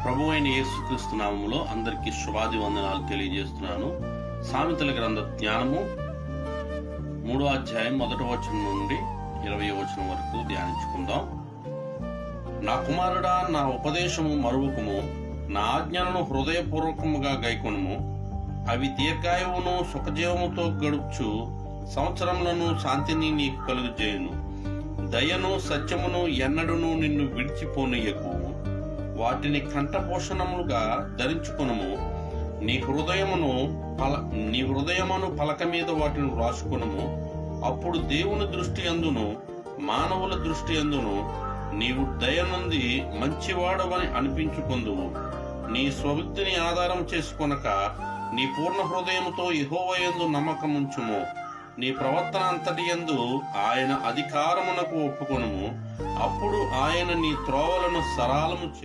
ప్రభు అయిన యేసుక్రీస్తు నామములో అందరికీ శుభాది వందనాలు తెలియజేస్తున్నాను. సామెతల గ్రంథ ధ్యానము 3వ అధ్యాయం 1వ వచనం నుండి 20వ వచనం వరకు ధ్యానించుకుందాం. నా కుమారుడా, నా ఉపదేశము మరువకుము, నా ఆజ్ఞలను హృదయపూర్వకముగా గైకొనుము. అవి దీర్ఘాయువును సుఖజీవముతో గడుపుచు సంవత్సరములను శాంతిని నీకు కలుగజేయును. దయను సత్యమును ఎన్నడును నిన్ను విడిచిపోనీయకు. వాటిని కంఠపోషణములుగా ధరించుకొనుము. నీ హృదయమును పలక మీద వాటిని వ్రాసుకొనుము. అప్పుడు దేవుని దృష్టి అందును మానవుల దృష్టి అందును నీవు దయనుంది మంచివాడవని అనిపించుకొందువు. నీ స్వబుద్ధిని ఆధారం చేసుకొనక నీ పూర్ణ హృదయముతో యెహోవా యందు నమ్మకముంచుము. నీ ప్రవర్తన అంతటి యందు ఆయన అధికారమునకు ఒప్పుకొనుము. అప్పుడు ఆయన నీ త్రోవలను సరళము